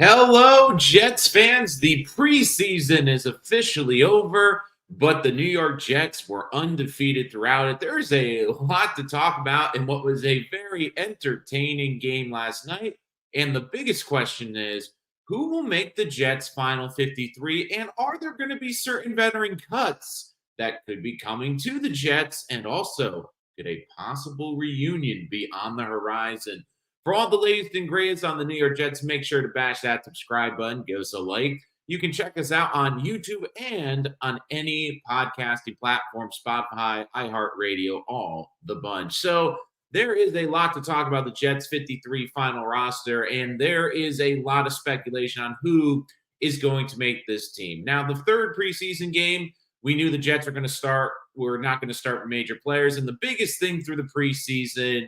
Hello, Jets fans. The preseason is officially over, but the New York Jets were undefeated throughout it. There's a lot to talk about in what was a very entertaining game last night. And the biggest question is who will make the Jets' final 53? And are there going to be certain veteran cuts that could be coming to the Jets? And also, could a possible reunion be on the horizon? For all the latest and greatest on the New York Jets, make sure to bash that subscribe button, give us a like. You can check us out on YouTube and on any podcasting platform, Spotify, iHeartRadio, all the bunch. So there is a lot to talk about the Jets 53 final roster, and there is a lot of speculation on who is going to make this team. Now, the third preseason game, we knew the Jets were going to start. We're not going to start with major players. And the biggest thing through the preseason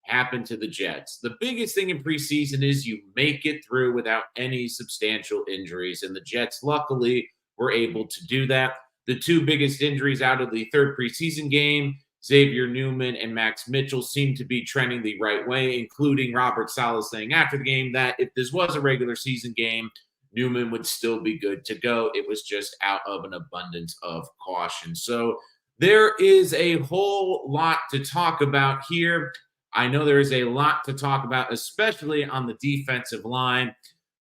happened to the Jets. The biggest thing in preseason is you make it through without any substantial injuries, and the Jets luckily were able to do that. The two biggest injuries out of the third preseason game, Xavier Newman and Max Mitchell, seem to be trending the right way, including Robert Saleh saying after the game that if this was a regular season game, Newman would still be good to go. It was just out of an abundance of caution. So there is a whole lot to talk about here. I know there is a lot to talk about, especially on the defensive line.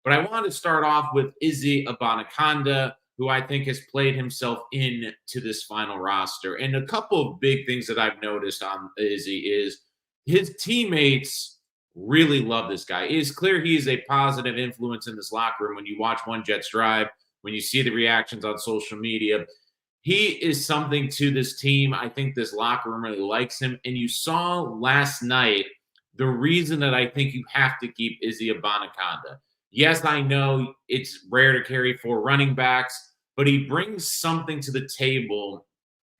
But I want to start off with Izzy Abanikanda, who I think has played himself into this final roster. And a couple of big things that I've noticed on Izzy is his teammates really love this guy. It is clear he is a positive influence in this locker room. When you watch one Jets drive, when you see the reactions on social media, he is something to this team. I think this locker room really likes him. And you saw last night the reason that I think you have to keep Izzy Abanikanda. Yes, I know it's rare to carry four running backs, but he brings something to the table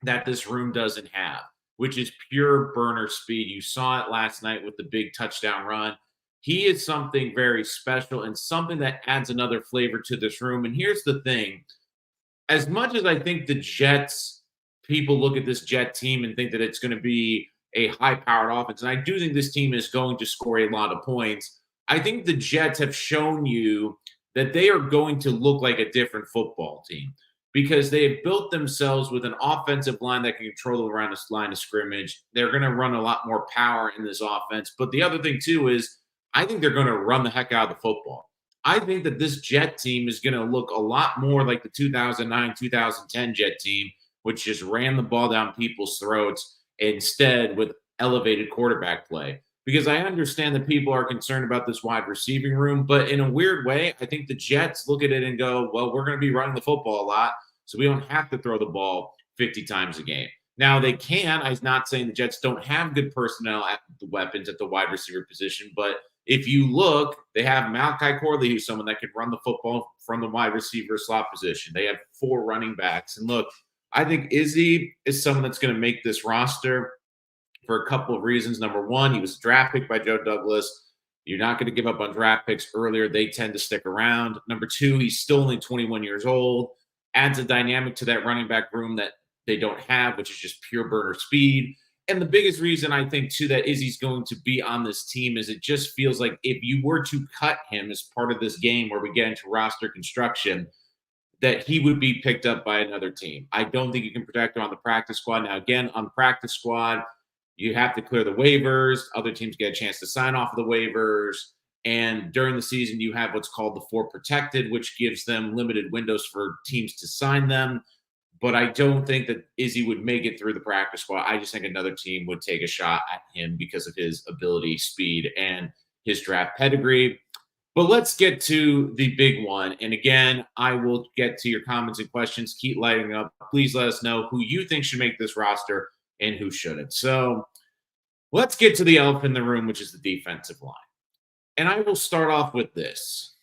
that this room doesn't have, which is pure burner speed. You saw it last night with the big touchdown run. He is something very special and something that adds another flavor to this room. And here's the thing. As much as I think the Jets, people look at this Jet team and think that it's going to be a high-powered offense, and I do think this team is going to score a lot of points, I think the Jets have shown you that they are going to look like a different football team because they have built themselves with an offensive line that can control around this line of scrimmage. They're going to run a lot more power in this offense. But the other thing, too, is I think they're going to run the heck out of the football. I think that this Jet team is going to look a lot more like the 2009, 2010 Jet team, which just ran the ball down people's throats instead with elevated quarterback play. Because I understand that people are concerned about this wide receiving room, but in a weird way, I think the Jets look at it and go, well, we're going to be running the football a lot, so we don't have to throw the ball 50 times a game. Now, they can. I'm not saying the Jets don't have good personnel at the weapons at the wide receiver position, but if you look, they have Malachi Corley, who's someone that can run the football from the wide receiver slot position. They have four running backs. And look, I think Izzy is someone that's going to make this roster for a couple of reasons. Number one, he was a draft pick by Joe Douglas. You're not going to give up on draft picks earlier. They tend to stick around. Number two, he's still only 21 years old. Adds a dynamic to that running back room that they don't have, which is just pure burner speed. And the biggest reason I think, too, that Izzy's going to be on this team is it just feels like if you were to cut him as part of this game where we get into roster construction, that he would be picked up by another team. I don't think you can protect him on the practice squad. Now, again, on the practice squad, you have to clear the waivers. Other teams get a chance to sign off of the waivers. And during the season, you have what's called the four protected, which gives them limited windows for teams to sign them. But I don't think that Izzy would make it through the practice squad. I just think another team would take a shot at him because of his ability, speed, and his draft pedigree. But let's get to the big one. And again, I will get to your comments and questions. Keep lighting up. Please let us know who you think should make this roster and who shouldn't. So let's get to the elephant in the room, which is the defensive line. And I will start off with this.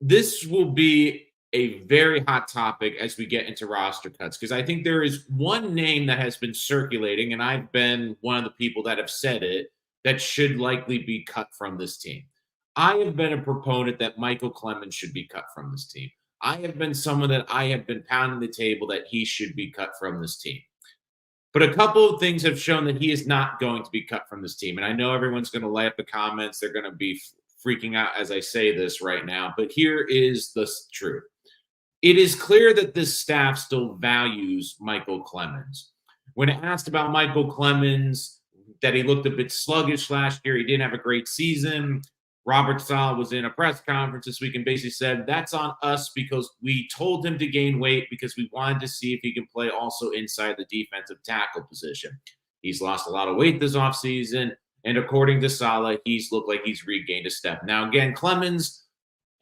This will be a very hot topic as we get into roster cuts, because I think there is one name that has been circulating, and I've been one of the people that have said it, that should likely be cut from this team. I have been a proponent that Michael Clemens should be cut from this team. I have been someone that I have been pounding the table that he should be cut from this team. But a couple of things have shown that he is not going to be cut from this team. And I know everyone's going to light up the comments. They're going to be freaking out as I say this right now, but here is the truth. It is clear that this staff still values Michael Clemens. When asked about Michael Clemens, that he looked a bit sluggish last year, he didn't have a great season. Robert Saleh was in a press conference this week and basically said, that's on us because we told him to gain weight because we wanted to see if he can play also inside the defensive tackle position. He's lost a lot of weight this offseason, and according to Saleh, he's looked like he's regained a step. Now, again, Clemens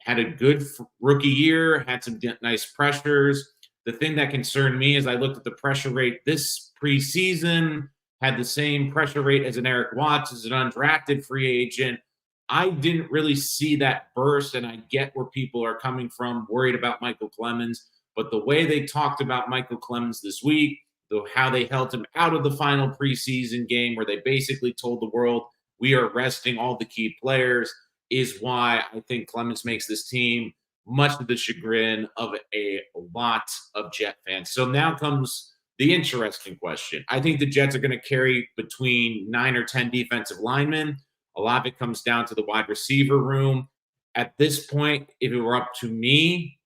had a good rookie year, had some nice pressures. The thing that concerned me is I looked at the pressure rate this preseason, had the same pressure rate as an Eric Watts as an undrafted free agent. I didn't really see that burst, and I get where people are coming from, worried about Michael Clemens. But the way they talked about Michael Clemens this week, how they held him out of the final preseason game, where they basically told the world, we are resting all the key players, is why I think Clemens makes this team, much to the chagrin of a lot of Jet fans. So now comes the interesting question. I think the Jets are going to carry between 9 or 10 defensive linemen. A lot of it comes down to the wide receiver room. At this point, if it were up to me,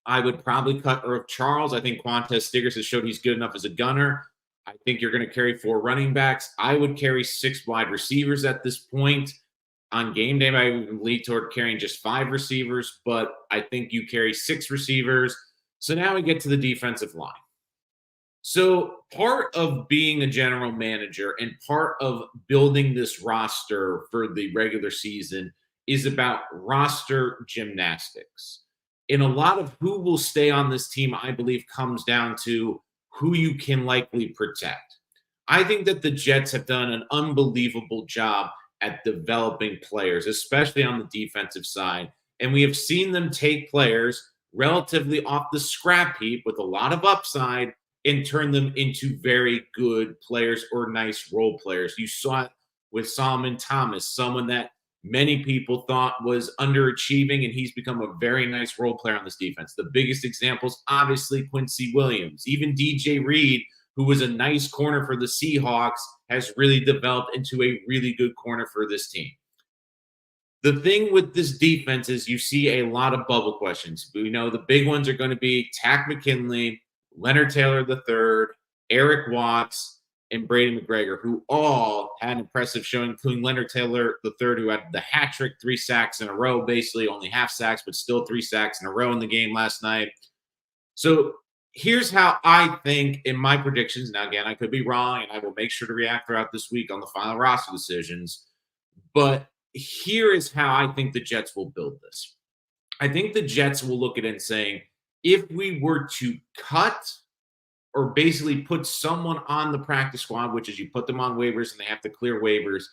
I would probably cut Irv Charles. I think Quantez Stiggers has showed he's good enough as a gunner. I think you're going to carry 4 running backs. I would carry 6 wide receivers at this point. On game day, I would lead toward carrying just 5 receivers, but I think you carry 6 receivers. So now we get to the defensive line. So part of being a general manager and part of building this roster for the regular season is about roster gymnastics. And a lot of who will stay on this team, I believe, comes down to who you can likely protect. I think that the Jets have done an unbelievable job at developing players, especially on the defensive side. And we have seen them take players relatively off the scrap heap with a lot of upside and turn them into very good players or nice role players. You saw it with Solomon Thomas, someone that many people thought was underachieving, and he's become a very nice role player on this defense. The biggest examples, obviously, Quincy Williams. Even DJ Reed, who was a nice corner for the Seahawks, has really developed into a really good corner for this team. The thing with this defense is you see a lot of bubble questions. We know the big ones are going to be Takk McKinley, Leonard Taylor III, Eric Watts, and Brady McGregor, who all had an impressive showing, including Leonard Taylor III, who had the hat trick, 3 sacks in a row, basically only half sacks, but still 3 sacks in a row in the game last night. So here's how I think in my predictions. Now, again, I could be wrong, and I will make sure to react throughout this week on the final roster decisions. But here is how I think the Jets will build this. I think the Jets will look at it and saying, if we were to cut or basically put someone on the practice squad, which is you put them on waivers and they have to clear waivers,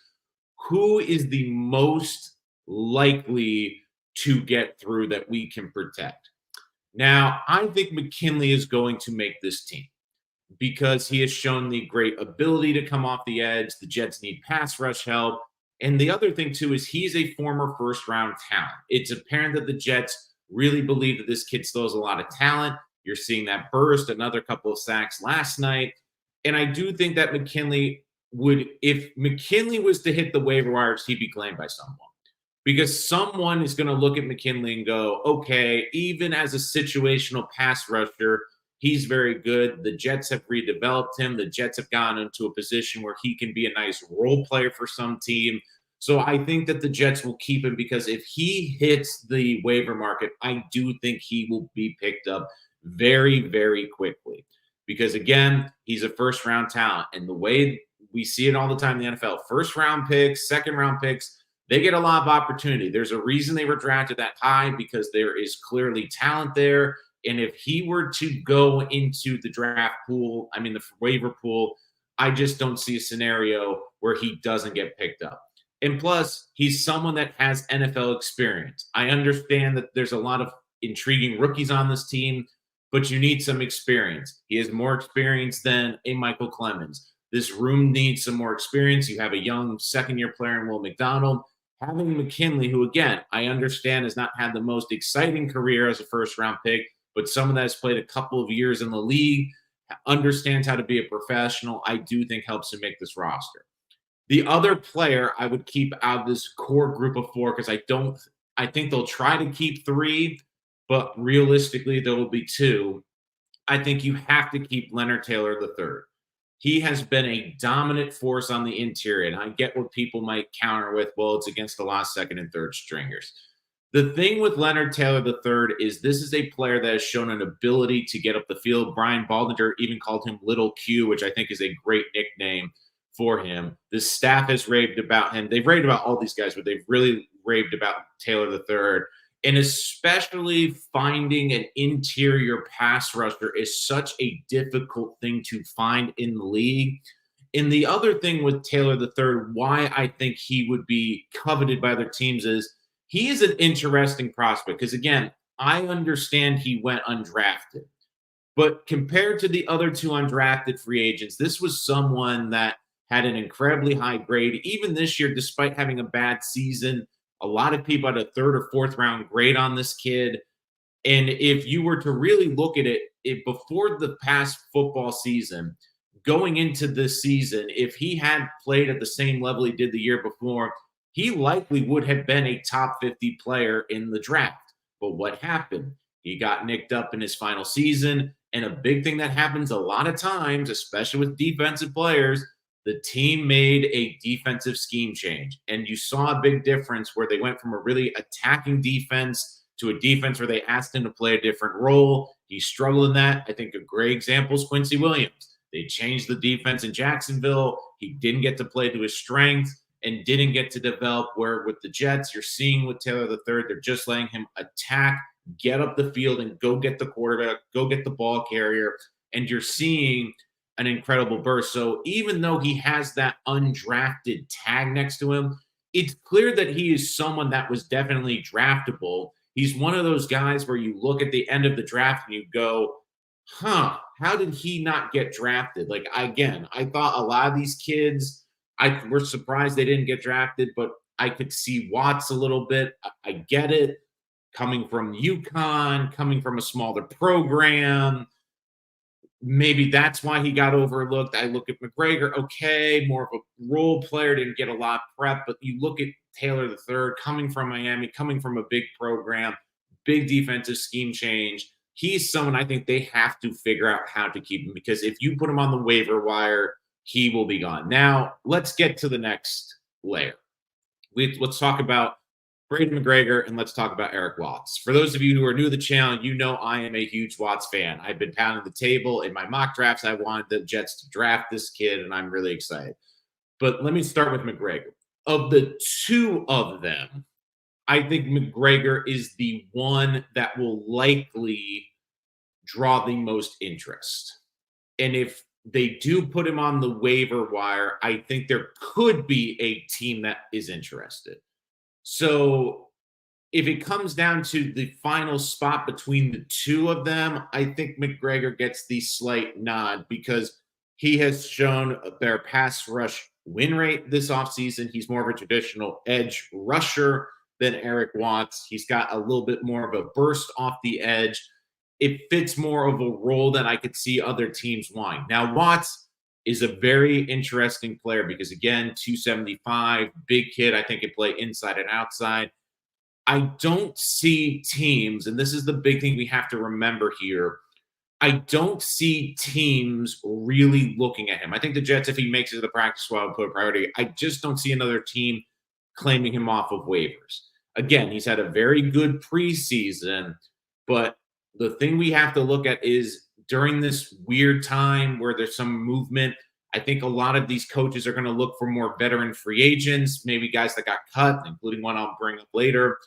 who is the most likely to get through that we can protect? Now, I think McKinley is going to make this team because he has shown the great ability to come off the edge. The Jets need pass rush help. And the other thing, too, is he's a former first-round talent. It's apparent that the Jets really believe that this kid still has a lot of talent. You're seeing that burst, another couple of sacks last night. And I do think that McKinley would, if McKinley was to hit the waiver wires, he'd be claimed by someone. Because someone is going to look at McKinley and go, okay, even as a situational pass rusher, he's very good. The Jets have redeveloped him. The Jets have gotten into a position where he can be a nice role player for some team. So I think that the Jets will keep him because if he hits the waiver market, I do think he will be picked up very, very quickly. Because, again, he's a first-round talent. And the way we see it all the time in the NFL, first-round picks, second-round picks, they get a lot of opportunity. There's a reason they were drafted that high because there is clearly talent there. And if he were to go into the draft pool, the waiver pool, I just don't see a scenario where he doesn't get picked up. And plus, he's someone that has NFL experience. I understand that there's a lot of intriguing rookies on this team, but you need some experience. He has more experience than a Michael Clemens. This room needs some more experience. You have a young second-year player in Will McDonald. Having McKinley, who, again, I understand has not had the most exciting career as a first-round pick, but someone that has played a couple of years in the league, understands how to be a professional, I do think helps him make this roster. The other player I would keep out of this core group of four because I think they'll try to keep three, but realistically there will be two. I think you have to keep Leonard Taylor III. He has been a dominant force on the interior, and I get what people might counter with, well, it's against a lot of second and third stringers. The thing with Leonard Taylor III is this is a player that has shown an ability to get up the field. Brian Baldinger even called him Little Q, which I think is a great nickname for him. The staff has raved about him. They've raved about all these guys, but they've really raved about Taylor III. And especially finding an interior pass rusher is such a difficult thing to find in the league. And the other thing with Taylor III, why I think he would be coveted by other teams is he is an interesting prospect. Because again, I understand he went undrafted. But compared to the other two undrafted free agents, this was someone that had an incredibly high grade. Even this year, despite having a bad season, a lot of people had a third or fourth round grade on this kid. And if you were to really look at it, before the past football season, going into this season, if he had played at the same level he did the year before, he likely would have been a top 50 player in the draft. But what happened? He got nicked up in his final season. And a big thing that happens a lot of times, especially with defensive players, the team made a defensive scheme change. And you saw a big difference where they went from a really attacking defense to a defense where they asked him to play a different role. He struggled in that. I think a great example is Quincy Williams. They changed the defense in Jacksonville. He didn't get to play to his strengths and didn't get to develop, where with the Jets, you're seeing with Taylor III, they're just letting him attack, get up the field, and go get the quarterback, go get the ball carrier. And you're seeing an incredible burst. So even though he has that undrafted tag next to him, it's clear that he is someone that was definitely draftable. He's one of those guys where you look at the end of the draft and you go, how did he not get drafted? Like, again, I thought a lot of these kids, I were surprised they didn't get drafted, but I could see Watts a little bit. I get it. Coming from UConn, coming from a smaller program, maybe that's why he got overlooked. I look at McGregor, okay, more of a role player, didn't get a lot of prep, but you look at Taylor III coming from Miami, coming from a big program, big defensive scheme change. He's someone I think they have to figure out how to keep him, because if you put him on the waiver wire, he will be gone. Now, let's get to the next layer. Let's talk about Braden McGregor, and let's talk about Eric Watts. For those of you who are new to the channel, you know I am a huge Watts fan. I've been pounding the table in my mock drafts. I wanted the Jets to draft this kid, and I'm really excited. But let me start with McGregor. Of the two of them, I think McGregor is the one that will likely draw the most interest. And if they do put him on the waiver wire, I think there could be a team that is interested. So if it comes down to the final spot between the two of them, I think McGregor gets the slight nod because he has shown a better pass rush win rate this offseason. He's more of a traditional edge rusher than Eric Watts. He's got a little bit more of a burst off the edge. It fits more of a role that I could see other teams wanting. Now, Watts is a very interesting player because, again, 275, big kid. I think he play inside and outside. I don't see teams, and this is the big thing we have to remember here, I don't see teams really looking at him. I think the Jets, if he makes it to the practice squad, will put a priority. I just don't see another team claiming him off of waivers. Again, he's had a very good preseason, but the thing we have to look at is during this weird time where there's some movement, I think a lot of these coaches are going to look for more veteran free agents, maybe guys that got cut, including one I'll bring up later.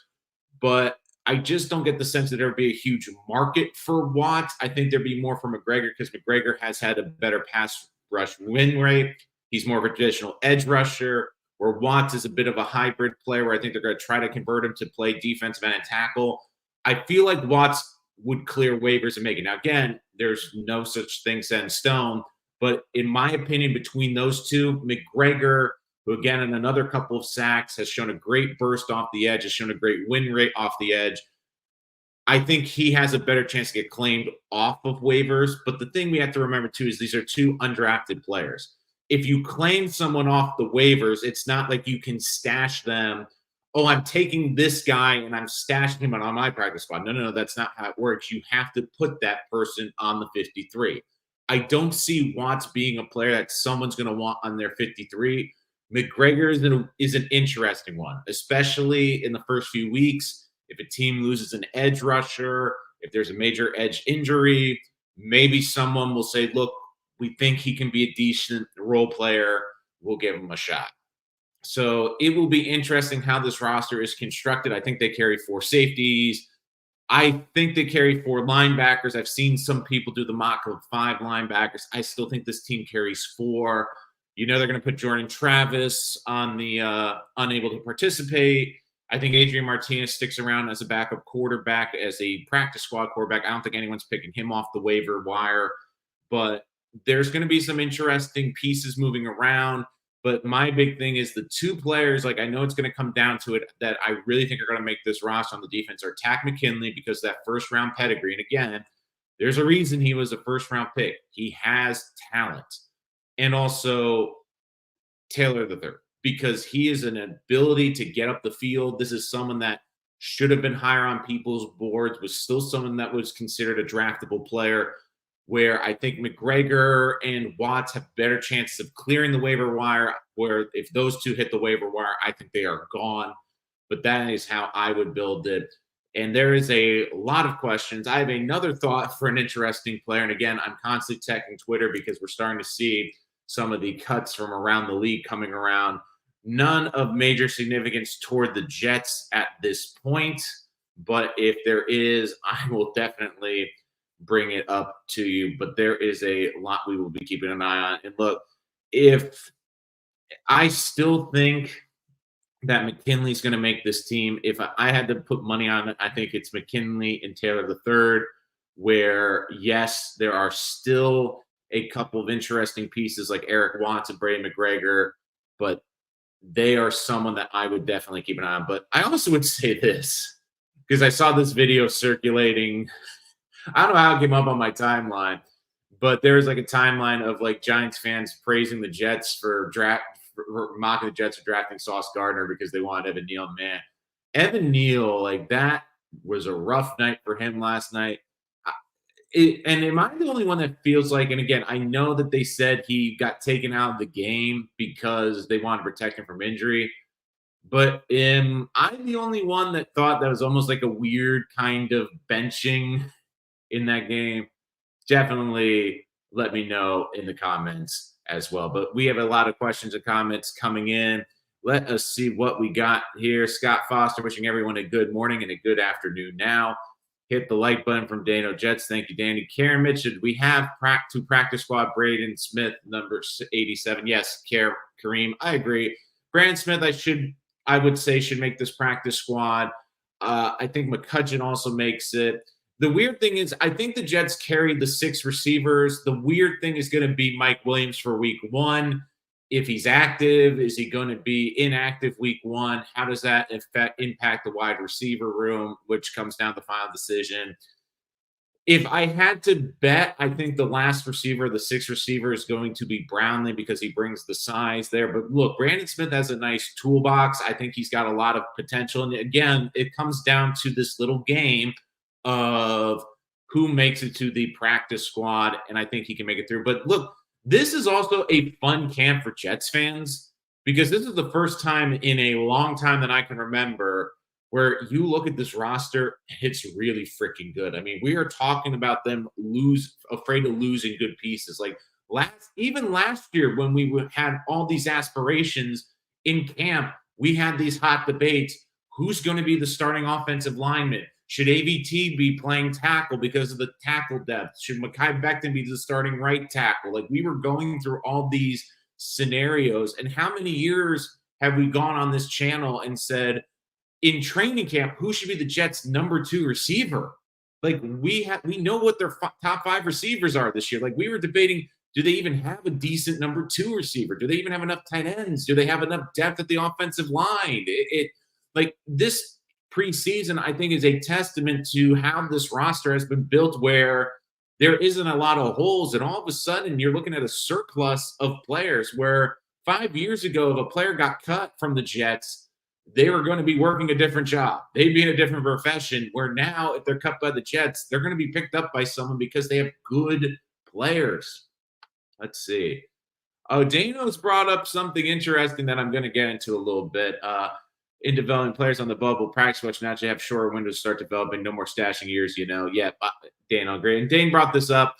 But I just don't get the sense that there would be a huge market for Watts. I think there'd be more for McGregor because McGregor has had a better pass rush win rate. He's more of a traditional edge rusher, where Watts is a bit of a hybrid player where I think they're going to try to convert him to play defensive end and tackle. I feel like Watts would clear waivers and make it. Now, again, there's no such thing set in stone. But in my opinion, between those two, McGregor, who again in another couple of sacks has shown a great burst off the edge, has shown a great win rate off the edge. I think he has a better chance to get claimed off of waivers. But the thing we have to remember too is these are two undrafted players. if you claim someone off the waivers, it's not like you can stash them. Oh, I'm taking this guy and I'm stashing him on my practice squad. No, no, no, that's not how it works. You have to put that person on the 53. I don't see Watts being a player that someone's going to want on their 53. McGregor is an interesting one, especially in the first few weeks. If a team loses an edge rusher, if there's a major edge injury, maybe someone will say, look, we think he can be a decent role player. We'll give him a shot. So it will be interesting how this roster is constructed. I think they carry 4 safeties. I think they carry 4 linebackers. I've seen some people do the mock of 5 linebackers. I still think this team carries 4. You know they're going to put Jordan Travis on the unable to participate. I think Adrian Martinez sticks around as a backup quarterback, as a practice squad quarterback. I don't think anyone's picking him off the waiver wire, but there's going to be some interesting pieces moving around. But my big thing is the 2 players, like I know it's going to come down to it, that I really think are going to make this roster on the defense are Takk McKinley, because that first round pedigree. And again, there's a reason he was a first round pick. He has talent. And also Taylor III, because he is an ability to get up the field. This is someone that should have been higher on people's boards, was still someone that was considered a draftable player, where I think McGregor and Watts have better chances of clearing the waiver wire, where if those 2 hit the waiver wire, I think they are gone. But that is how I would build it. And there is a lot of questions. I have another thought for an interesting player. And again, I'm constantly checking Twitter because we're starting to see some of the cuts from around the league coming around. None of major significance toward the Jets at this point. But if there is, I will definitely bring it up to you. But there is a lot we will be keeping an eye on. And look, if I still think that McKinley's going to make this team, if I had to put money on it, I think it's McKinley and Taylor III, where, yes, there are still a couple of interesting pieces like Eric Watts and Brady McGregor, but they are someone that I would definitely keep an eye on. But I also would say this, because I saw this video circulating. I don't know how it came up on my timeline, but there's like a timeline of like Giants fans praising the Jets for mocking the Jets for drafting Sauce Gardner because they wanted Evan Neal. Man, Evan Neal, like that was a rough night for him last night. And am I the only one that feels like, and again, I know that they said he got taken out of the game because they wanted to protect him from injury, but am I the only one that thought that was almost like a weird kind of benching in that game? Definitely let me know in the comments as well. But we have a lot of questions and comments coming in. Let us see what we got here. Scott Foster wishing everyone a good morning and a good afternoon now. Hit the like button from Dano Jets. Thank you, Danny. Karen Mitch, should we have 2 practice squad? Braden Smith, number 87. Yes, Kareem, I agree. Brandon Smith, I would say should make this practice squad. I think McCutcheon also makes it. The weird thing is, I think the Jets carried the 6 receivers. The weird thing is going to be Mike Williams for week 1. If he's active, is he going to be inactive week 1? How does that impact the wide receiver room, which comes down to the final decision? If I had to bet, I think the last receiver, the 6th receiver, is going to be Brownlee because he brings the size there. But look, Brandon Smith has a nice toolbox. I think he's got a lot of potential. And again, it comes down to this little game of who makes it to the practice squad, and I think he can make it through. But look, this is also a fun camp for Jets fans, because this is the first time in a long time that I can remember where you look at this roster, it's really freaking good. I mean, we are talking about them afraid of losing good pieces. Like even last year when we had all these aspirations in camp, we had these hot debates. Who's going to be the starting offensive lineman? Should AVT be playing tackle because of the tackle depth? Should Mekhi Becton be the starting right tackle? Like, we were going through all these scenarios. And how many years have we gone on this channel and said, in training camp, who should be the Jets' number 2 receiver? Like, we know what their top 5 receivers are this year. Like, we were debating, do they even have a decent number 2 receiver? Do they even have enough tight ends? Do they have enough depth at the offensive line? Like, this preseason, I think, is a testament to how this roster has been built, where there isn't a lot of holes. And all of a sudden, you're looking at a surplus of players where 5 years ago, if a player got cut from the Jets, they were going to be working a different job. They'd be in a different profession. Where now, if they're cut by the Jets, they're going to be picked up by someone because they have good players. Let's see. Oh, Dano's brought up something interesting that I'm going to get into a little bit. In developing players on the bubble, practice watch now you have shorter windows to start developing, no more stashing years, Yeah, Dano, great. And Dane brought this up.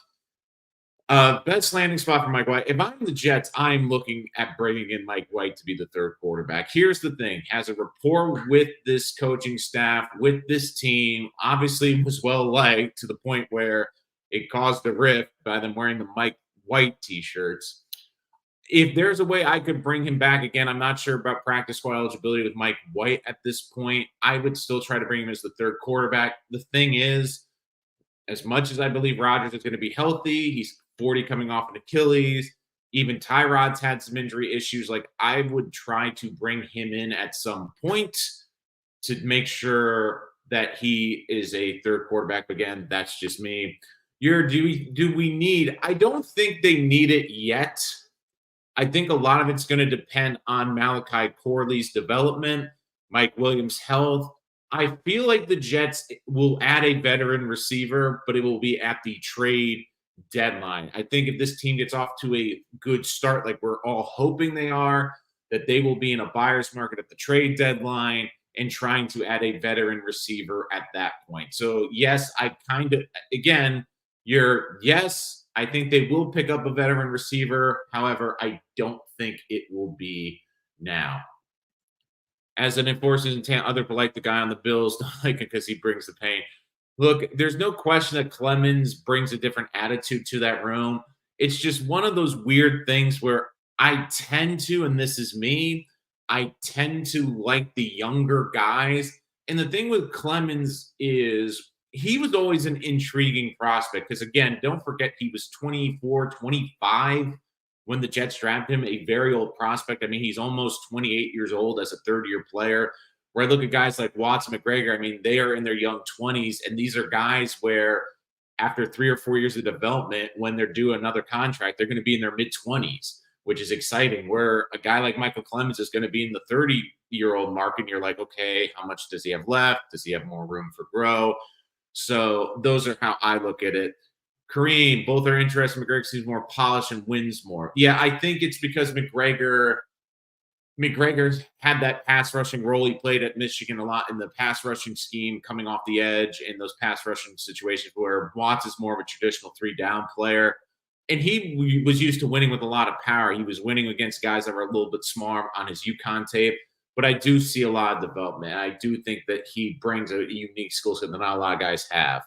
Best landing spot for Mike White. If I'm the Jets, I'm looking at bringing in Mike White to be the third quarterback. Here's the thing: has a rapport with this coaching staff, with this team. Obviously, was well liked to the point where it caused a rift by them wearing the Mike White T-shirts. If there's a way I could bring him back again, I'm not sure about practice squad eligibility with Mike White at this point. I would still try to bring him as the third quarterback. The thing is, as much as I believe Rodgers is going to be healthy, he's 40 coming off an Achilles. Even Tyrod's had some injury issues. Like, I would try to bring him in at some point to make sure that he is a third quarterback. Again, that's just me. Do we need? I don't think they need it yet. I think a lot of it's going to depend on Malachi Corley's development, Mike Williams' health. I feel like the Jets will add a veteran receiver, but it will be at the trade deadline. I think if this team gets off to a good start, like we're all hoping they are, that they will be in a buyer's market at the trade deadline and trying to add a veteran receiver at that point. So, yes, yes, I think they will pick up a veteran receiver. However, I don't think it will be now. As an enforcer's intent, other people like the guy on the Bills, don't like it because he brings the pain. Look, there's no question that Clemens brings a different attitude to that room. It's just one of those weird things where I tend to, and this is me, I tend to like the younger guys. And the thing with Clemens is he was always an intriguing prospect because, again, don't forget he was 24, 25 when the Jets drafted him, a very old prospect. I mean, he's almost 28 years old as a third-year player. Where I look at guys like Watts and McGregor, I mean, they are in their young 20s, and these are guys where after 3 or 4 years of development, when they're due another contract, they're going to be in their mid-20s, which is exciting. Where a guy like Michael Clemens is going to be in the 30-year-old mark, and you're like, okay, how much does he have left? Does he have more room for growth? So those are how I look at it. Kareem, both are interesting. McGregor seems more polished and wins more. Yeah, I think it's because McGregor's had that pass rushing role. He played at Michigan a lot in the pass rushing scheme, coming off the edge in those pass rushing situations where Watts is more of a traditional 3-down player. And he was used to winning with a lot of power. He was winning against guys that were a little bit smart on his UConn tape. But I do see a lot of development. I do think that he brings a unique skill set that not a lot of guys have.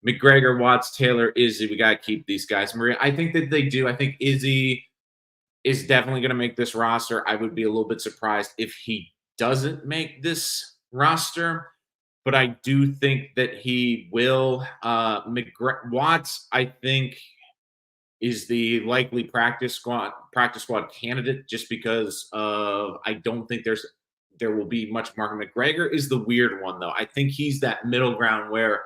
McGregor, Watts, Taylor, Izzy, we got to keep these guys. Maria, I think that they do. I think Izzy is definitely going to make this roster. I would be a little bit surprised if he doesn't make this roster, but I do think that he will. Watts, I think, is the likely practice squad candidate just because of I don't think there will be much market. McGregor is the weird one, though. I think he's that middle ground where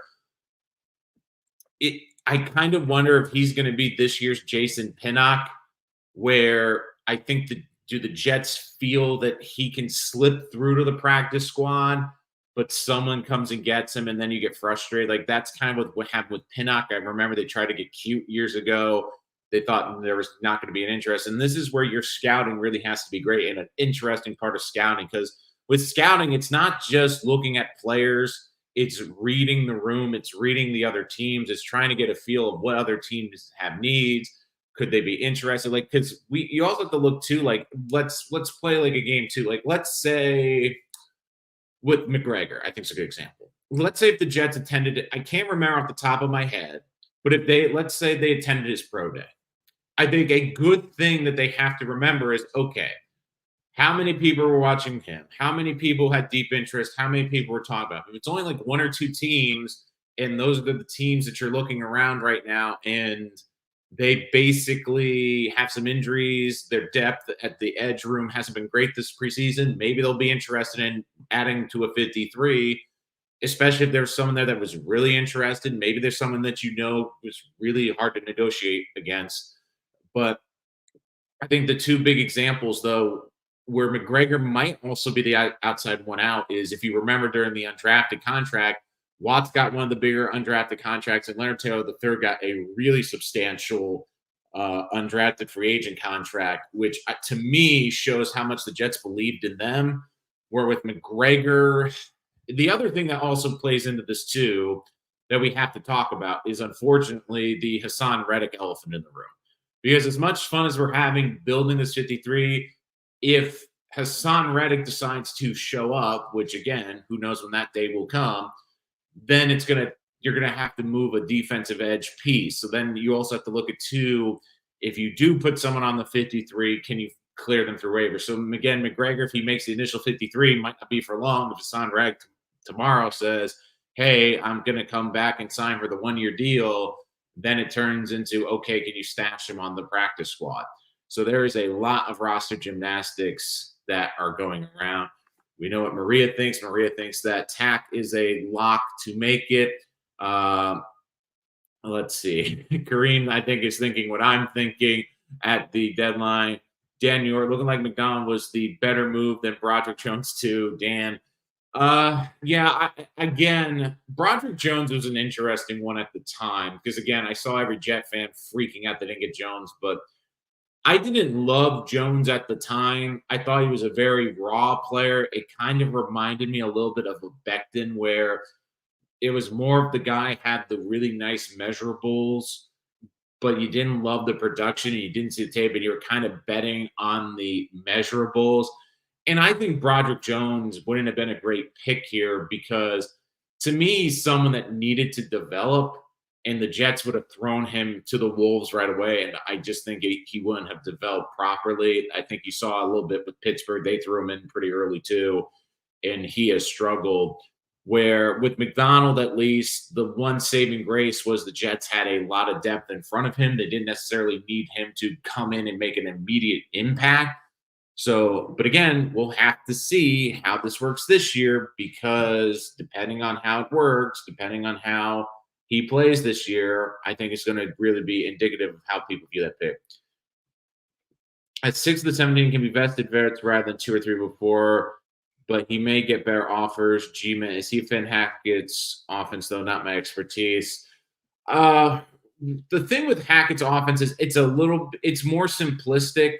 I kind of wonder if he's going to be this year's Jason Pinnock, where I think do the Jets feel that he can slip through to the practice squad, but someone comes and gets him, and then you get frustrated. Like, that's kind of what happened with Pinnock. I remember they tried to get cute years ago. They thought there was not going to be an interest. And this is where your scouting really has to be great and an interesting part of scouting, because with scouting, it's not just looking at players. It's reading the room. It's reading the other teams. It's trying to get a feel of what other teams have needs. Could they be interested? Like, because you also have to look too. Like, let's play like a game too. Like, let's say with McGregor, I think it's a good example. Let's say if the Jets attended it, I can't remember off the top of my head, but if let's say they attended his pro day, I think a good thing that they have to remember is, okay, how many people were watching him? How many people had deep interest? How many people were talking about him? If it's only like one or two teams, and those are the teams that you're looking around right now, and they basically have some injuries. Their depth at the edge room hasn't been great this preseason. Maybe they'll be interested in adding to a 53. especially if there's someone there that was really interested. Maybe there's someone that was really hard to negotiate against. But I think the two big examples, though, where McGregor might also be the outside one out is if you remember during the undrafted contract, Watts got one of the bigger undrafted contracts, and Leonard Taylor III got a really substantial undrafted free agent contract, which to me shows how much the Jets believed in them. Where with McGregor, the other thing that also plays into this too that we have to talk about is unfortunately the Hassan Reddick elephant in the room. Because as much fun as we're having building this 53, if Hassan Reddick decides to show up, which again, who knows when that day will come, then you're gonna have to move a defensive edge piece. So then you also have to look at two. If you do put someone on the 53, can you clear them through waivers? So again, McGregor, if he makes the initial 53, might not be for long. If Hassan Reddick tomorrow says, "Hey, I'm gonna come back and sign for the 1 year deal," then it turns into, okay, can you stash him on the practice squad? So there is a lot of roster gymnastics that are going around. We know what Maria thinks. Maria thinks that Tack is a lock to make it. Let's see. Kareem, I think, is thinking what I'm thinking at the deadline. Dan, you're looking like McDonald was the better move than Broderick Jones too. Dan, yeah, again, Broderick Jones was an interesting one at the time because, again, I saw every Jet fan freaking out they didn't get Jones, but I didn't love Jones at the time. I thought he was a very raw player. It kind of reminded me a little bit of a Becton, where it was more of the guy had the really nice measurables, but you didn't love the production and you didn't see the tape, and you were kind of betting on the measurables. And I think Broderick Jones wouldn't have been a great pick here because to me, he's someone that needed to develop, and the Jets would have thrown him to the Wolves right away. And I just think he wouldn't have developed properly. I think you saw a little bit with Pittsburgh. They threw him in pretty early too, and he has struggled. Where with McDonald, at least, the one saving grace was the Jets had a lot of depth in front of him. They didn't necessarily need him to come in and make an immediate impact. So, but again, we'll have to see how this works this year because depending on how it works, depending on how he plays this year, I think it's going to really be indicative of how people view that pick. At 6 of the 17 can be vested vets rather than 2 or 3 before, but he may get better offers. G-Man, is he Finn Hackett's offense, though? Not my expertise. The thing with Hackett's offense is it's more simplistic,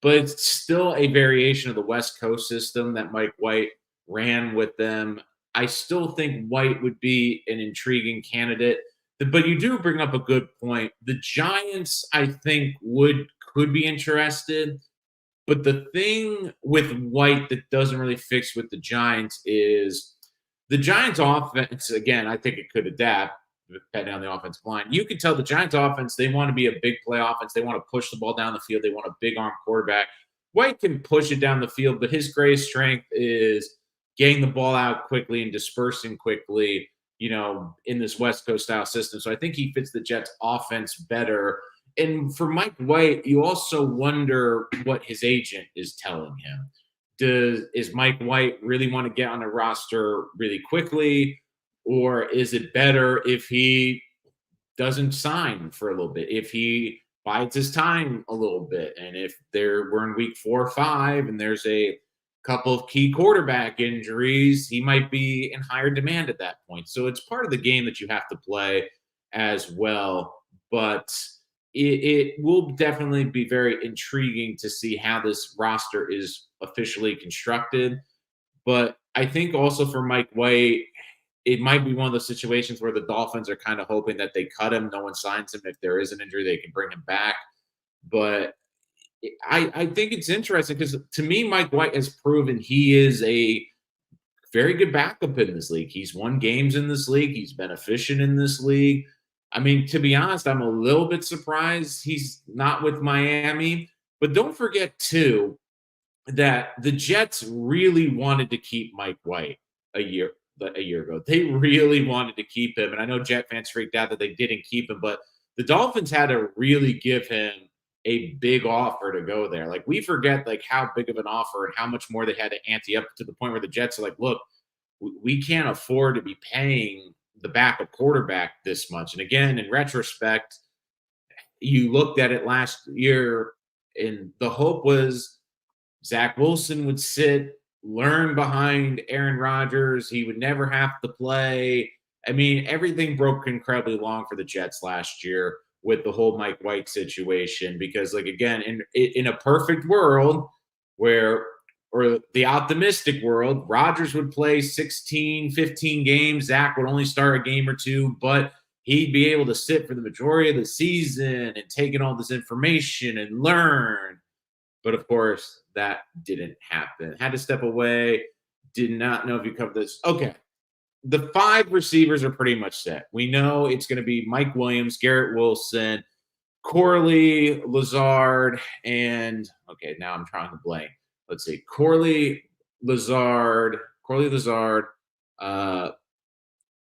but it's still a variation of the West Coast system that Mike White ran with them. I still think White would be an intriguing candidate, but you do bring up a good point. The Giants, I think, could be interested, but the thing with White that doesn't really fix with the Giants is the Giants' offense. Again, I think it could adapt depending on the offensive line. You can tell the Giants' offense, they want to be a big play offense. They want to push the ball down the field. They want a big arm quarterback. White can push it down the field, but his greatest strength is getting the ball out quickly and dispersing quickly, in this West Coast style system. So I think he fits the Jets offense better. And for Mike White, you also wonder what his agent is telling him. Is Mike White really want to get on a roster really quickly, or is it better if he doesn't sign for a little bit, if he bides his time a little bit, and if we're in week 4 or 5 and there's a couple of key quarterback injuries, he might be in higher demand at that point. So it's part of the game that you have to play as well. But it will definitely be very intriguing to see how this roster is officially constructed. But I think also for Mike White, it might be one of those situations where the Dolphins are kind of hoping that they cut him. No one signs him. If there is an injury, they can bring him back. But I think it's interesting because to me, Mike White has proven he is a very good backup in this league. He's won games in this league. He's been efficient in this league. I mean, to be honest, I'm a little bit surprised he's not with Miami. But don't forget, too, that the Jets really wanted to keep Mike White a year ago. They really wanted to keep him. And I know Jet fans freaked out that they didn't keep him, but the Dolphins had to really give him a big offer to go there. Like, we forget how big of an offer and how much more they had to ante up to the point where the Jets are like, look, we can't afford to be paying the backup quarterback this much. And again, in retrospect, you looked at it last year, and the hope was Zach Wilson would sit, learn behind Aaron Rodgers. He would never have to play. I mean, everything broke incredibly long for the Jets last year with the whole Mike White situation. Because, like, again, in a perfect world where, or the optimistic world, Rodgers would play 16, 15 games. Zach would only start a game or two, but he'd be able to sit for the majority of the season and take in all this information and learn. But of course, that didn't happen. Had to step away. Did not know if you covered this. Okay. The five receivers are pretty much set. We know it's going to be Mike Williams, Garrett Wilson, Corley, Lazard, and okay, now I'm trying to blank. Let's see. Corley Lazard, uh,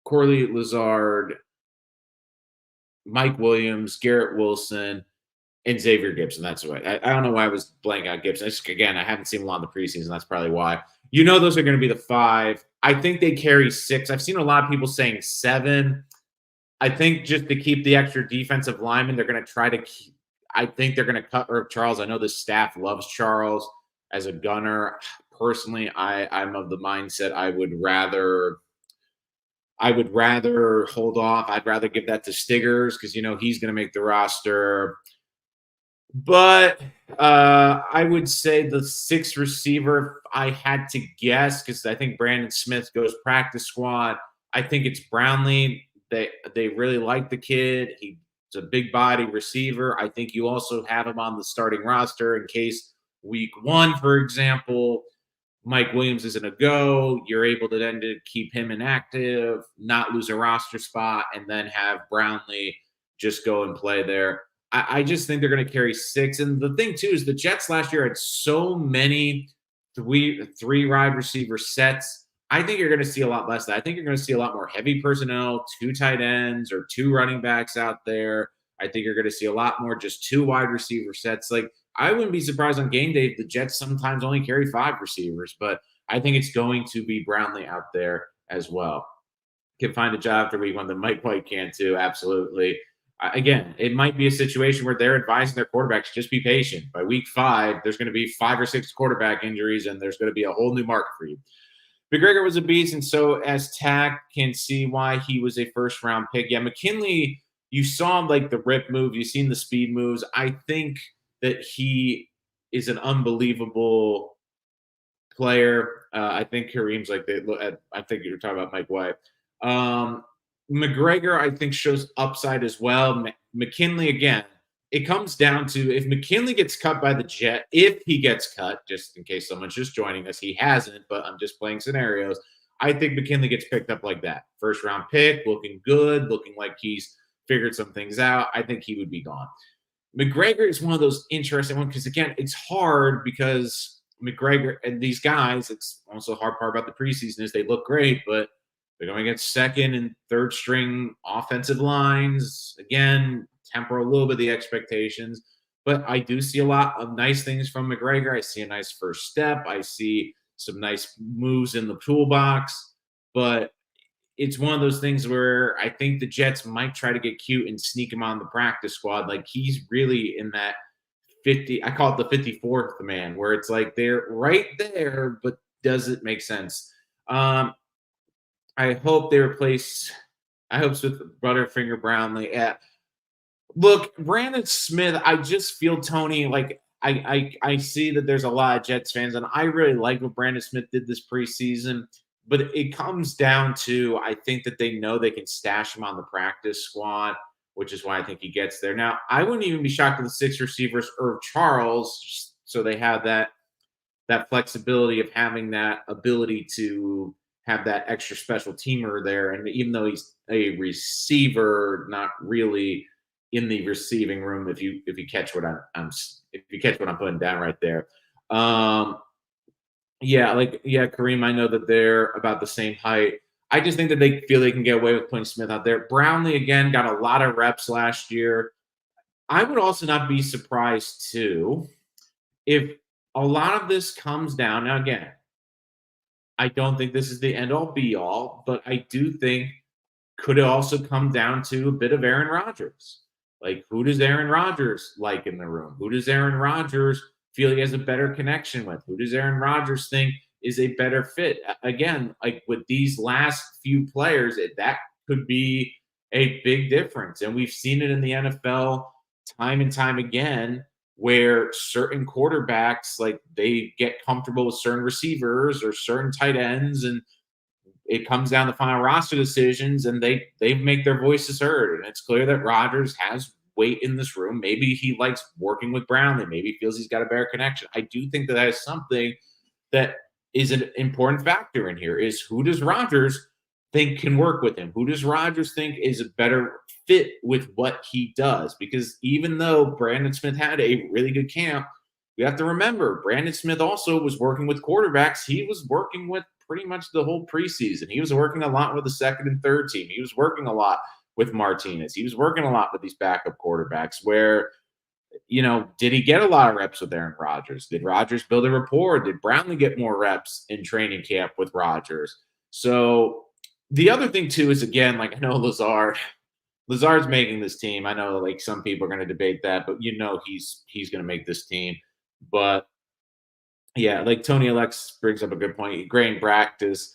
Corley Lazard, Mike Williams, Garrett Wilson, and Xavier Gibson. That's right. I don't know why I was blanking out Gibson. Again, I haven't seen a lot in the preseason. That's probably why. You know, those are going to be the five. I think they carry six. I've seen a lot of people saying seven. I think just to keep the extra defensive lineman, they're going to try to keep, I think they're going to cut Irv Charles. I know the staff loves Charles as a gunner. Personally, I'm of the mindset I would rather hold off. I'd rather give that to Stiggers because you know he's going to make the roster. But I would say the sixth receiver, if I had to guess, because I think Brandon Smith goes practice squad. I think it's Brownlee. They really like the kid. He's a big body receiver. I think you also have him on the starting roster in case week one, for example, Mike Williams isn't a go. You're able to then to keep him inactive, not lose a roster spot, and then have Brownlee just go and play there. I just think they're going to carry six. And the thing too is the Jets last year had so many three wide receiver sets. I think you're going to see a lot less of that. I think you're going to see a lot more heavy personnel, two tight ends or two running backs out there. I think you're going to see a lot more just two wide receiver sets. Like I wouldn't be surprised on game day if the Jets sometimes only carry five receivers, but I think it's going to be Brownlee out there as well. Can find a job after week one that Mike White can too. Absolutely. Again, it might be a situation where they're advising their quarterbacks just be patient. By week five, there's going to be 5 or 6 quarterback injuries, and there's going to be a whole new market for you. McGregor was a beast, and so as Tack can see why he was a first round pick. Yeah, McKinley, you saw like the rip move, you've seen the speed moves. I think that he is an unbelievable player. I think Kareem's like they look at. I think you're talking about Mike White. McGregor, I think, shows upside as well. McKinley, again, it comes down to if McKinley gets cut by the Jet, if he gets cut, just in case someone's just joining us, he hasn't, but I'm just playing scenarios. I think McKinley gets picked up like that. First round pick, looking good, looking like he's figured some things out. I think he would be gone. McGregor is one of those interesting ones because, again, it's hard because McGregor and these guys, it's also the hard part about the preseason is they look great, but they're going against second and third string offensive lines. Again, temper a little bit the expectations. But I do see a lot of nice things from McGregor. I see a nice first step. I see some nice moves in the toolbox. But it's one of those things where I think the Jets might try to get cute and sneak him on the practice squad. Like he's really in that 50, I call it the 54th man, where it's like they're right there, but does it make sense? I hope they replace. I hope with Butterfinger Brownlee. Yeah. Look, Brandon Smith. I just feel Tony. Like I see that there's a lot of Jets fans, and I really like what Brandon Smith did this preseason. But it comes down to I think that they know they can stash him on the practice squad, which is why I think he gets there. Now, I wouldn't even be shocked if the 6 receivers Irv Charles, so they have that flexibility of having that ability to have that extra special teamer there. And even though he's a receiver, not really in the receiving room, if you catch what if you catch what I'm putting down right there. Kareem, I know that they're about the same height. I just think that they feel they can get away with putting Smith out there. Brownlee, again, got a lot of reps last year. I would also not be surprised, too, if a lot of this comes down. Now, again, I don't think this is the end all be all, but I do think could it also come down to a bit of Aaron Rodgers? Like, who does Aaron Rodgers like in the room? Who does Aaron Rodgers feel he has a better connection with? Who does Aaron Rodgers think is a better fit? Again, like with these last few players, that could be a big difference. And we've seen it in the NFL time and time again where certain quarterbacks, like they get comfortable with certain receivers or certain tight ends, and it comes down to final roster decisions, and they make their voices heard. And it's clear that Rodgers has weight in this room. Maybe he likes working with Brownlee. Maybe he feels he's got a better connection. I do think that that is something that is an important factor in here. Is who does Rodgers think can work with him? Who does Rodgers think is a better fit with what he does? Because even though Brandon Smith had a really good camp, we have to remember Brandon Smith also was working with quarterbacks. He was working with pretty much the whole preseason. He was working a lot with the second and third team. He was working a lot with Martinez. He was working a lot with these backup quarterbacks where, did he get a lot of reps with Aaron Rodgers? Did Rodgers build a rapport? Did Brownlee get more reps in training camp with Rodgers? So the other thing too is, again, like I know Lazard's making this team. I know like some people are going to debate that, but he's going to make this team. But yeah, like Tony Alex brings up a good point. Gray in practice.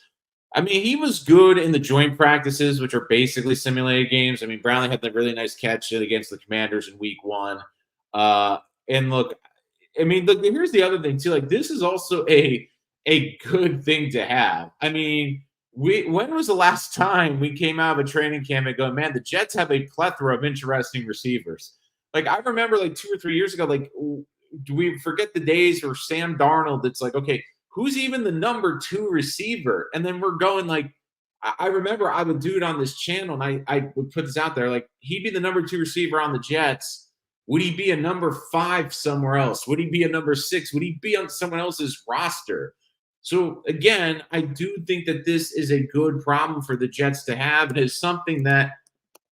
I mean, he was good in the joint practices, which are basically simulated games. I mean, Brownlee had the really nice catch against the Commanders in week one. Uh, and look, I mean, look, here's the other thing too. Like, this is also a good thing to have. I mean, when was the last time we came out of a training camp and go, man, the Jets have a plethora of interesting receivers. Like, I remember like 2 or 3 years ago, like, do we forget the days where Sam Darnold? It's like, okay, who's even the number two receiver? And then we're going like, I remember I would do it on this channel, and I would put this out there, like he'd be the number two receiver on the Jets. Would he be a number five somewhere else? Would he be a number six? Would he be on someone else's roster? So again, I do think that this is a good problem for the Jets to have. It is something that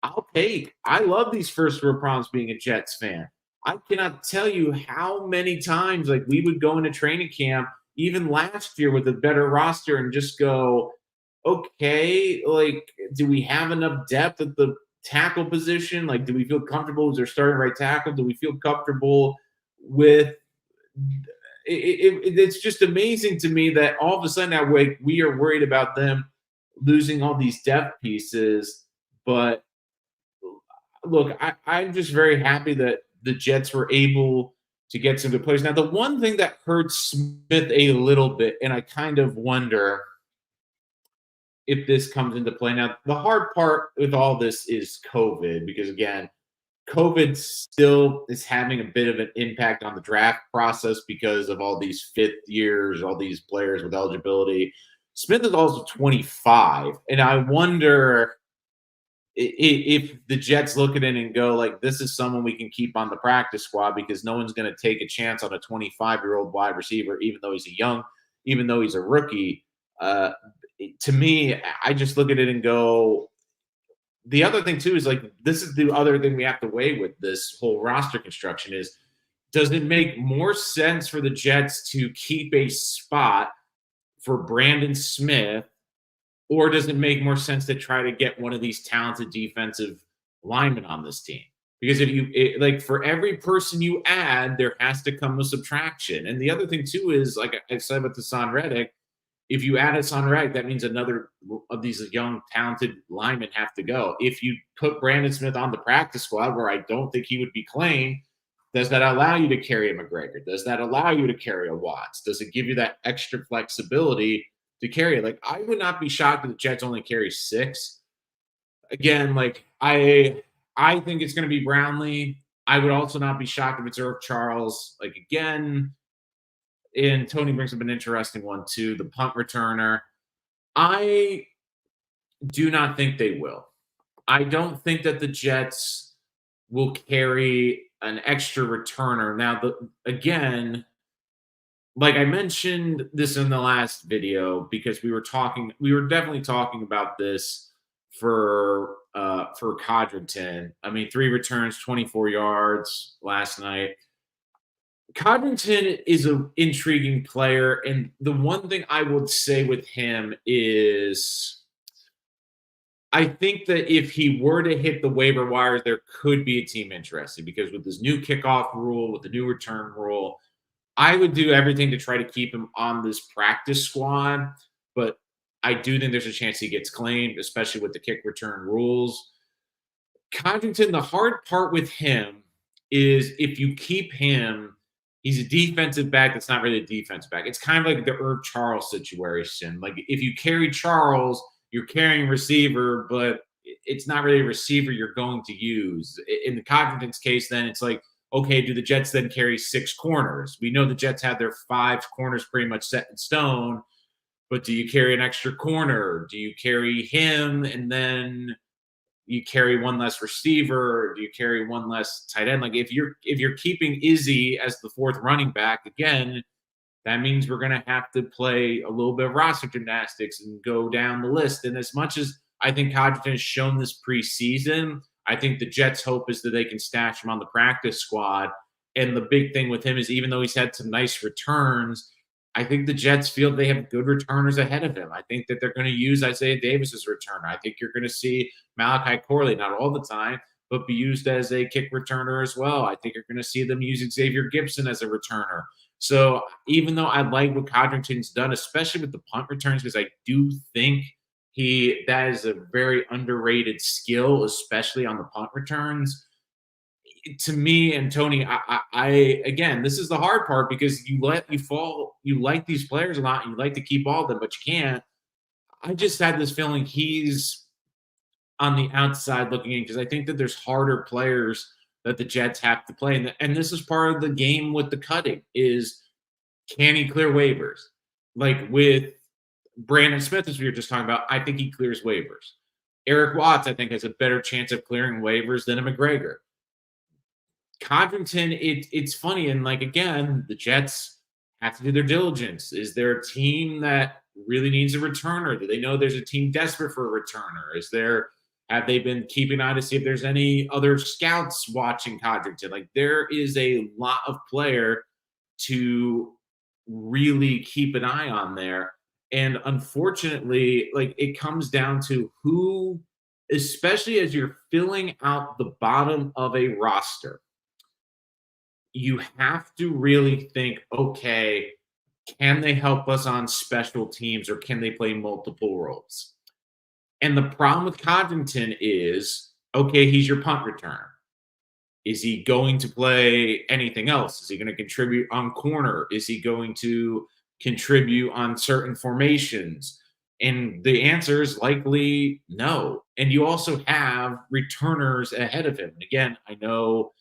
I'll take. I love these first world problems being a Jets fan. I cannot tell you how many times like we would go into training camp, even last year with a better roster, and just go, okay, like, do we have enough depth at the tackle position? Like, do we feel comfortable with their starting right tackle? Do we feel comfortable with it's just amazing to me that all of a sudden now we are worried about them losing all these depth pieces. But look, I'm just very happy that the Jets were able to get some good players. Now, the one thing that hurts Smith a little bit, and I kind of wonder if this comes into play. Now, the hard part with all this is COVID, because again, COVID still is having a bit of an impact on the draft process because of all these fifth years, all these players with eligibility. Smith is also 25, and I wonder if the Jets look at it and go like, this is someone we can keep on the practice squad because no one's going to take a chance on a 25-year-old wide receiver, even though he's a rookie. To me, I just look at it and go, the other thing too is like, this is the other thing we have to weigh with this whole roster construction is, does it make more sense for the Jets to keep a spot for Brandon Smith, or does it make more sense to try to get one of these talented defensive linemen on this team? Because like for every person you add, there has to come a subtraction. And the other thing too is, like I said with Hassan Reddick, if you add Hassan Reddick, that means another of these young, talented linemen have to go. If you put Brandon Smith on the practice squad, where I don't think he would be claimed, does that allow you to carry a McGregor? Does that allow you to carry a Watts? Does it give you that extra flexibility to carry it? Like, I would not be shocked if the Jets only carry 6. Again, like I think it's going to be Brownlee. I would also not be shocked if it's Irv Charles. Like, again, and Tony brings up an interesting one too, the punt returner. I do not think they will. I don't think that the Jets will carry an extra returner. Now, again, like I mentioned this in the last video, because we were definitely talking about this for Codrington. I mean, 3 returns, 24 yards last night. Codrington is an intriguing player, and the one thing I would say with him is I think that if he were to hit the waiver wires, there could be a team interested because with this new kickoff rule, with the new return rule, I would do everything to try to keep him on this practice squad. But I do think there's a chance he gets claimed, especially with the kick return rules. Codrington, the hard part with him is if you keep him, he's a defensive back that's not really a defensive back. It's kind of like the Herb Charles situation. Like if you carry Charles, you're carrying receiver, but it's not really a receiver you're going to use. In the Codrington's case, then it's like, okay, do the Jets then carry 6 corners? We know the Jets have their 5 corners pretty much set in stone, but do you carry an extra corner? Do you carry him and then you carry one less receiver? Or do you carry one less tight end? Like if you're keeping Izzy as the fourth running back again, that means we're going to have to play a little bit of roster gymnastics and go down the list. And as much as I think Codrington has shown this preseason, I think the Jets' hope is that they can stash him on the practice squad. And the big thing with him is even though he's had some nice returns, I think the Jets feel they have good returners ahead of him. I think that they're going to use Isaiah Davis as a returner. I think you're going to see Malachi Corley, not all the time, but be used as a kick returner as well. I think you're going to see them using Xavier Gibson as a returner. So even though I like what Codrington's done, especially with the punt returns, because I do think that is a very underrated skill, especially on the punt returns. To me and Tony, I again, this is the hard part because you like these players a lot and you like to keep all of them, but you can't. I just had this feeling he's on the outside looking in because I think that there's harder players that the Jets have to play, and this is part of the game with the cutting is can he clear waivers? Like with Brandon Smith, as we were just talking about, I think he clears waivers. Eric Watts, I think, has a better chance of clearing waivers than a McGregor. Codrington, it's funny, and like again, the Jets have to do their diligence. Is there a team that really needs a returner? Do they know there's a team desperate for a returner? Have they been keeping an eye to see if there's any other scouts watching Codrington? Like there is a lot of player to really keep an eye on there. And unfortunately, like it comes down to who, especially as you're filling out the bottom of a roster, you have to really think, okay, can they help us on special teams or can they play multiple roles? And the problem with Codrington is, okay, he's your punt returner. Is he going to play anything else? Is he going to contribute on corner? Is he going to contribute on certain formations? And the answer is likely no. And you also have returners ahead of him. And again, I know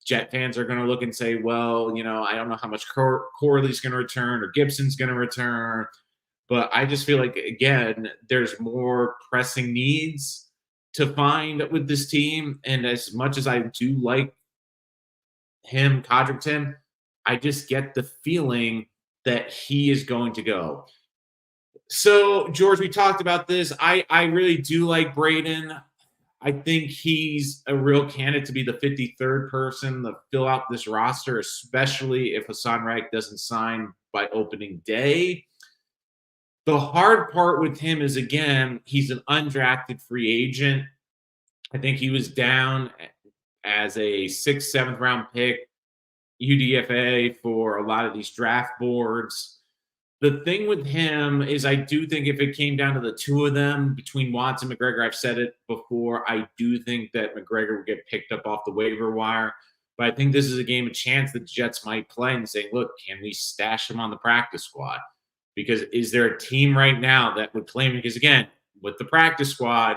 Jet fans are going to look and say, well, I don't know how much Corley's going to return or Gibson's going to return. But I just feel like, again, there's more pressing needs to find with this team. And as much as I do like him, Codrington, I just get the feeling that he is going to go. So, George, we talked about this. I really do like Braden. I think he's a real candidate to be the 53rd person to fill out this roster, especially if Hassan Reddick doesn't sign by opening day. The hard part with him is, again, he's an undrafted free agent. I think he was down as a 6th, 7th round pick, UDFA for a lot of these draft boards. The thing with him is I do think if it came down to the two of them, between Watts and McGregor, I've said it before, I do think that McGregor will get picked up off the waiver wire. But I think this is a game of chance that the Jets might play and say, look, can we stash him on the practice squad? Because is there a team right now that would claim him? Because again, with the practice squad,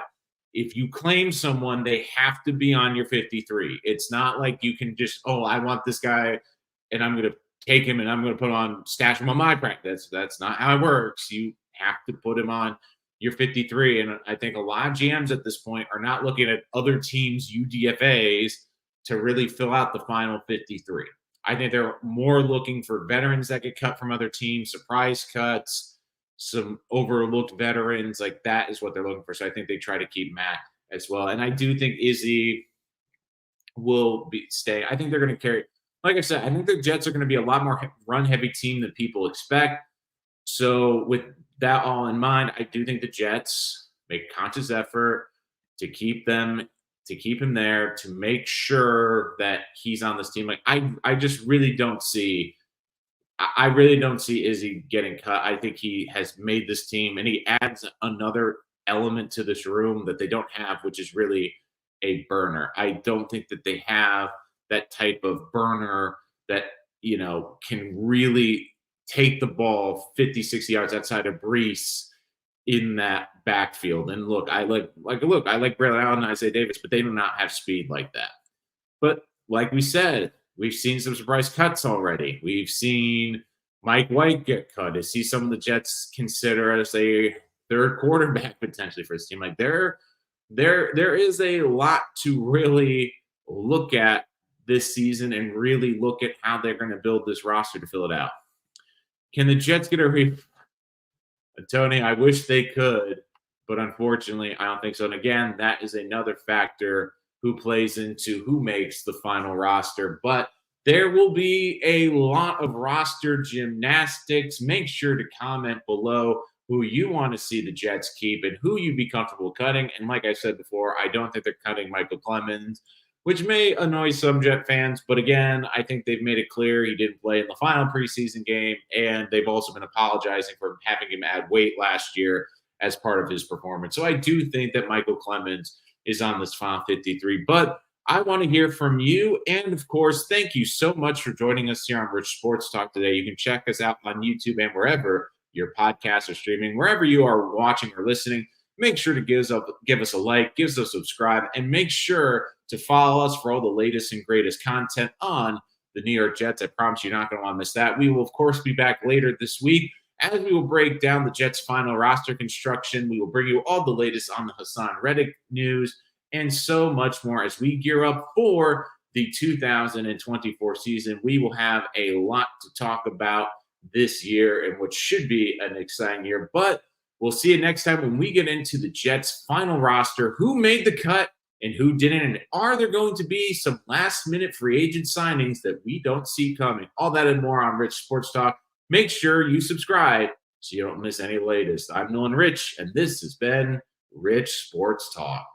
if you claim someone, they have to be on your 53. It's not like you can just, I want this guy and I'm going to take him and I'm going to stash him on my practice. That's not how it works. You have to put him on your 53. And I think a lot of GMs at this point are not looking at other teams' UDFAs to really fill out the final 53. I think they're more looking for veterans that get cut from other teams, surprise cuts, some overlooked veterans. Like that is what they're looking for. So I think they try to keep Matt as well. And I do think Izzy will stay. I think they're going to carry. like I said, I think the Jets are going to be a lot more run heavy team than people expect. So with that all in mind, I do think the Jets make a conscious effort to keep them to keep him there to make sure that he's on this team. Like I just really don't see I really don't see Izzy getting cut. I think he has made this team and he adds another element to this room that they don't have, which is really a burner. I don't think that they have that type of burner that, can really take the ball 50, 60 yards outside of Brees in that backfield. And look, I like Braylon Allen and Isaiah Davis, but they do not have speed like that. But like we said, we've seen some surprise cuts already. We've seen Mike White get cut. I see some of the Jets consider as a third quarterback potentially for this team. Like there is a lot to really look at this season and really look at how they're going to build this roster to fill it out. Can the Jets get a Tony? I wish they could, but unfortunately, I don't think so. And again, that is another factor who plays into who makes the final roster. But there will be a lot of roster gymnastics. Make sure to comment below who you want to see the Jets keep and who you'd be comfortable cutting. And like I said before, I don't think they're cutting Michael Clemens, which may annoy some Jet fans. But again, I think they've made it clear he didn't play in the final preseason game. And they've also been apologizing for having him add weight last year as part of his performance. So I do think that Michael Clemens is on this final 53. But I want to hear from you. And of course, thank you so much for joining us here on Rich Sports Talk today. You can check us out on YouTube and wherever your podcasts are streaming, wherever you are watching or listening. Make sure to give us a like, give us a subscribe, and make sure to follow us for all the latest and greatest content on the New York Jets. I promise you're not going to want to miss that. We will, of course, be back later this week as we will break down the Jets' final roster construction. We will bring you all the latest on the Hassan Reddick news and so much more as we gear up for the 2024 season. We will have a lot to talk about this year and what should be an exciting year. But we'll see you next time when we get into the Jets' final roster, who made the cut and who didn't, and are there going to be some last-minute free agent signings that we don't see coming? All that and more on Rich Sports Talk. Make sure you subscribe so you don't miss any latest. I'm Nolan Rich, and this has been Rich Sports Talk.